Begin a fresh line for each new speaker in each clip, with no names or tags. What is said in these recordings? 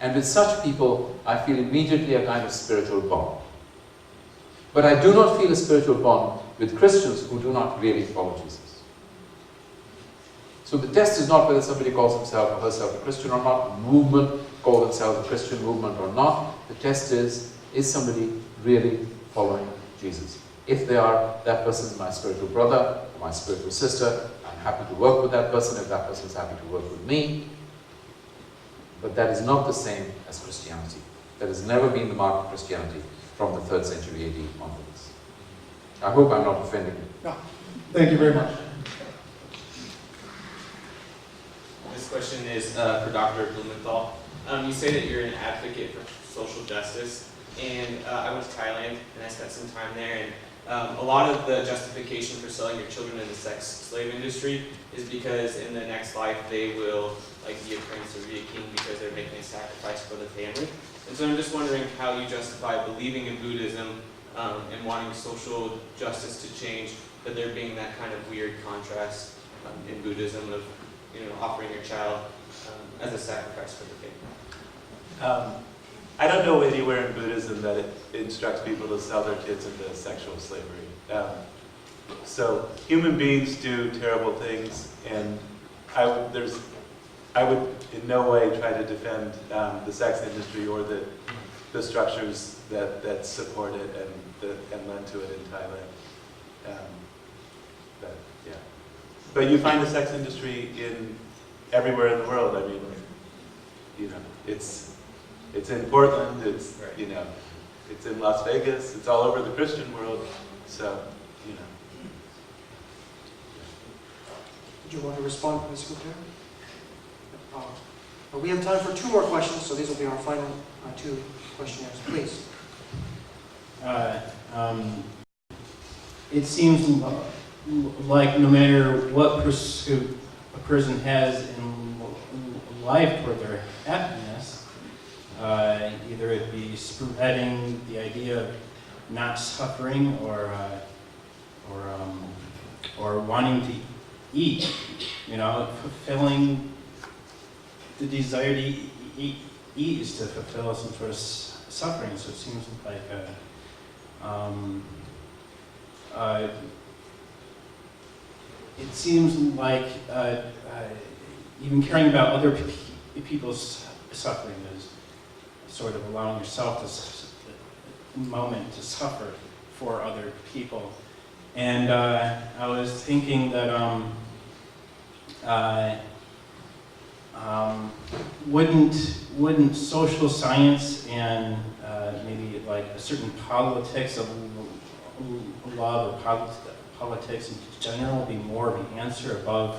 And with such people, I feel immediately a kind of spiritual bond. But I do not feel a spiritual bond with Christians who do not really follow Jesus. So the test is not whether somebody calls himself or herself a Christian or not, a movement call themselves a Christian movement or not. The test is somebody really following Jesus? If they are, that person is my spiritual brother, or my spiritual sister. I'm happy to work with that person if that person is happy to work with me. But that is not the same as Christianity. That has never been the mark of Christianity from the 3rd century AD onwards. I hope I'm not offending you.
No. Thank you very much.
This question is for Dr. Blumenthal. You say that you're an advocate for social justice, and I went to Thailand and I spent some time there, and a lot of the justification for selling your children in the sex slave industry is because in the next life they will be a prince or be a king because they're making a sacrifice for the family. And so I'm just wondering how you justify believing in Buddhism and wanting social justice to change, but there being that kind of weird contrast in Buddhism of offering your child as a sacrifice for the family.
I don't know anywhere in Buddhism that it instructs people to sell their kids into sexual slavery. So human beings do terrible things, and I would in no way try to defend the sex industry or the structures that support it and lend to it in Thailand. But you find the sex industry in everywhere in the world. I mean, it's in Portland. It's it's in Las Vegas. It's all over the Christian world. So
Did you want to respond, Ms. Gupta? We have time for 2 more questions, so these will be our final 2 questionnaires. Please.
It seems like no matter what pursuit a person has in life toward their happiness, either it be spreading the idea of not suffering or wanting to eat, fulfilling the desire to eat is to fulfill some sort of suffering. So it seems like it seems like even caring about other people's suffering is sort of allowing yourself a moment to suffer for other people. And I was thinking that wouldn't social science and maybe like a certain politics of love or politics in general be more of an answer above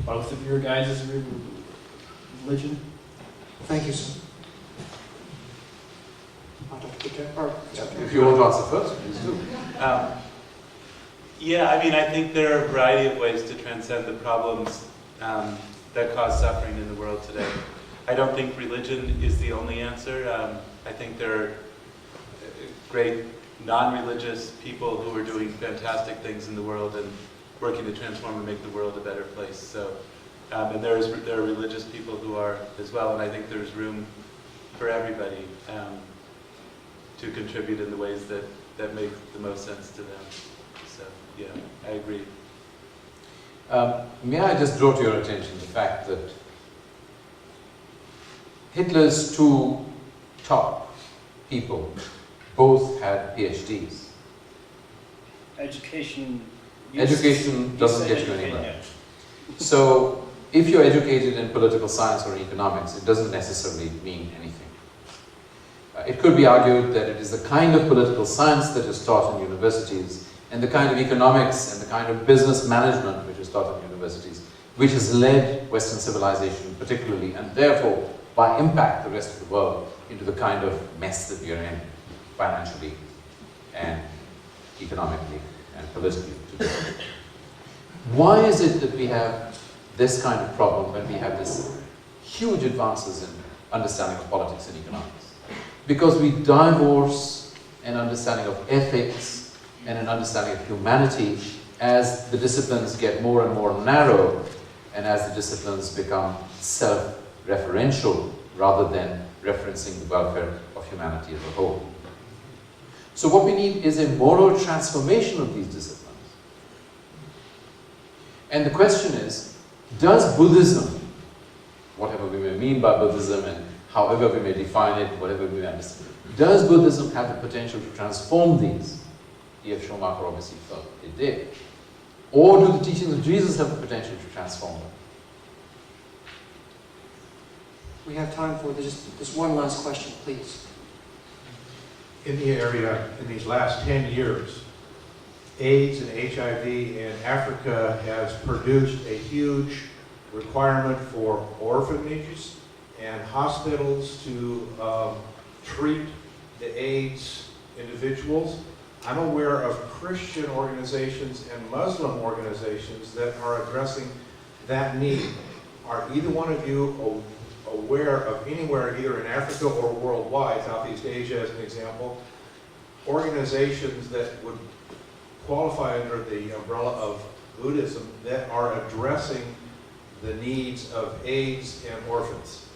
both of your guys' religion?
Thank you, sir. Dr. Gupta,
If you want to answer first, please do.
Yeah, I mean, I think there are a variety of ways to transcend the problems that cause suffering in the world today. I don't think religion is the only answer. I think there are great non-religious people who are doing fantastic things in the world and working to transform and make the world a better place. So, and there are religious people who are as well, and I think there's room for everybody to contribute in the ways that make the most sense to them. So, yeah, I agree.
May I just draw to your attention the fact that Hitler's 2 top people both had PhDs.
Education
doesn't get you anywhere. So, if you're educated in political science or economics, it doesn't necessarily mean anything. It could be argued that it is the kind of political science that is taught in universities and the kind of economics and the kind of business management which is taught in universities which has led Western civilization particularly, and therefore by impact the rest of the world, into the kind of mess that we are in financially and economically and politically today. Why is it that we have this kind of problem when we have this huge advances in understanding of politics and economics? Because we divorce an understanding of ethics and an understanding of humanity as the disciplines get more and more narrow and as the disciplines become self-referential rather than referencing the welfare of humanity as a whole. So what we need is a moral transformation of these disciplines. And the question is, does Buddhism, whatever we may mean by Buddhism and however we may define it, whatever we may understand, does Buddhism have the potential to transform these? E.F. Schumacher obviously felt it did. Or do the teachings of Jesus have the potential to transform them?
We have time for this one last question, please.
In the area, in these last 10 years, AIDS and HIV in Africa has produced a huge requirement for orphanages and hospitals to treat the AIDS individuals. I'm aware of Christian organizations and Muslim organizations that are addressing that need. Are either one of you aware of anywhere, either in Africa or worldwide, Southeast Asia as an example, organizations that would qualify under the umbrella of Buddhism that are addressing the needs of AIDS and orphans?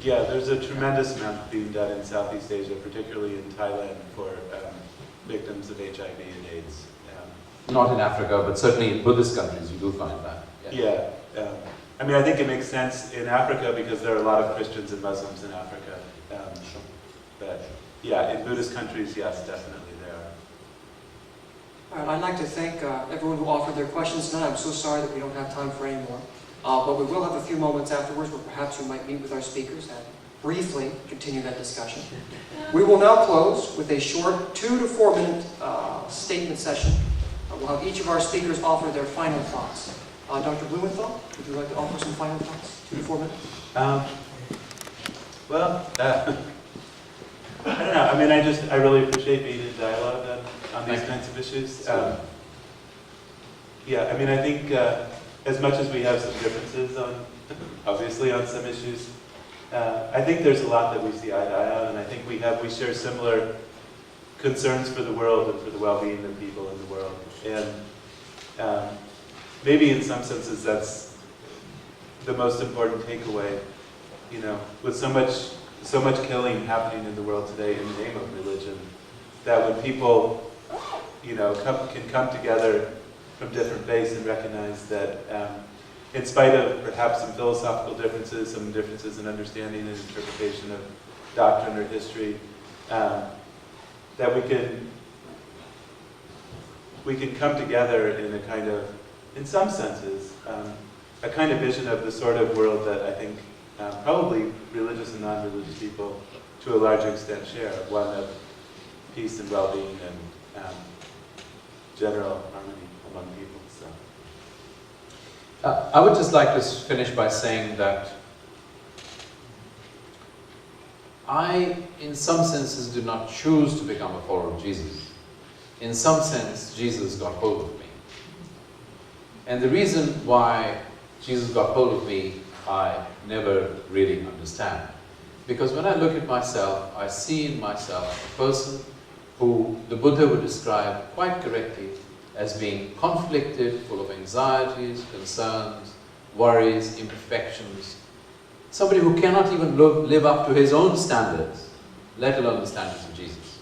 Yeah, there's a tremendous amount being done in Southeast Asia, particularly in Thailand, for victims of HIV and AIDS.
Not in Africa, but certainly in Buddhist countries you do find that.
Yeah. I mean, I think it makes sense in Africa because there are a lot of Christians and Muslims in Africa. But yeah, in Buddhist countries, yes, definitely there are.
All right, I'd like to thank everyone who offered their questions tonight. I'm so sorry that we don't have time for any more. But we will have a few moments afterwards where perhaps we might meet with our speakers and briefly continue that discussion. We will now close with a short 2 to 4 minute statement session. We'll have each of our speakers offer their final thoughts. Dr. Blumenthal, would you like to offer some final thoughts? 2 to 4 minutes?
I don't know. I mean, I really appreciate being in dialogue on these kinds of issues. Yeah, I mean, I think as much as we have some differences obviously on some issues, I think there's a lot that we see eye to eye on, and I think we share similar concerns for the world and for the well-being of people in the world. And maybe in some senses that's the most important takeaway. You know, with so much killing happening in the world today in the name of religion, that when people, you know, can come together from different faiths and recognize that in spite of perhaps some philosophical differences, some differences in understanding and interpretation of doctrine or history, that we can come together in a kind of, in some senses, a kind of vision of the sort of world that I think probably religious and non-religious people to a large extent share, one of peace and well-being and general harmony among people. So,
I would just like to finish by saying that I, in some senses, do not choose to become a follower of Jesus. In some sense, Jesus got hold of me. And the reason why Jesus got hold of me, I never really understand. Because when I look at myself, I see in myself a person who the Buddha would describe quite correctly as being conflicted, full of anxieties, concerns, worries, imperfections. Somebody who cannot even live up to his own standards, let alone the standards of Jesus.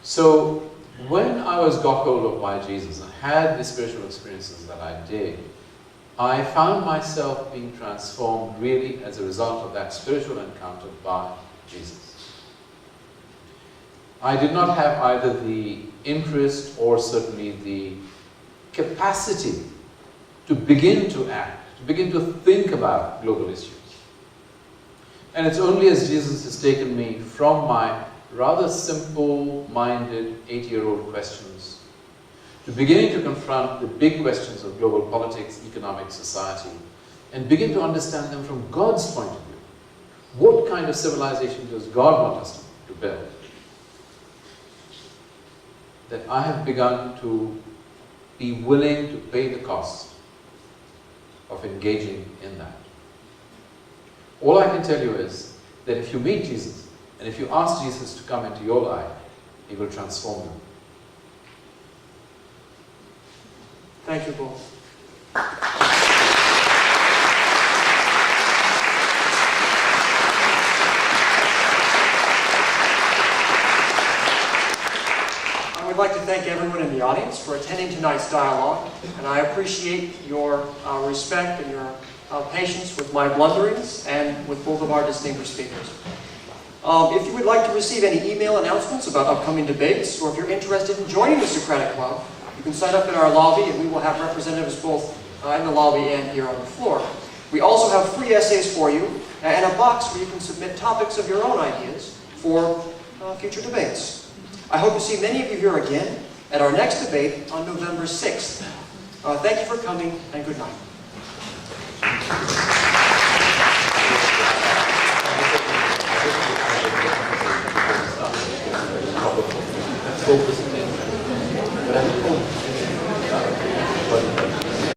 So, when I was got hold of by Jesus and had the spiritual experiences that I did, I found myself being transformed really as a result of that spiritual encounter by Jesus. I did not have either the interest or certainly the capacity to begin to act, to begin to think about global issues. And it's only as Jesus has taken me from my rather simple-minded 8-year-old questions to beginning to confront the big questions of global politics, economic, society, and begin to understand them from God's point of view. What kind of civilization does God want us to build? That I have begun to be willing to pay the cost of engaging in that. All I can tell you is that if you meet Jesus, and if you ask Jesus to come into your life, He will transform you.
Thank you both. thank everyone in the audience for attending tonight's dialogue, and I appreciate your respect and your patience with my blunderings and with both of our distinguished speakers. If you would like to receive any email announcements about upcoming debates, or if you're interested in joining the Socratic Club, you can sign up in our lobby, and we will have representatives both in the lobby and here on the floor. We also have free essays for you, and a box where you can submit topics of your own ideas for future debates. I hope to see many of you here again at our next debate on November 6th. Thank you for coming, and good night.
Focus.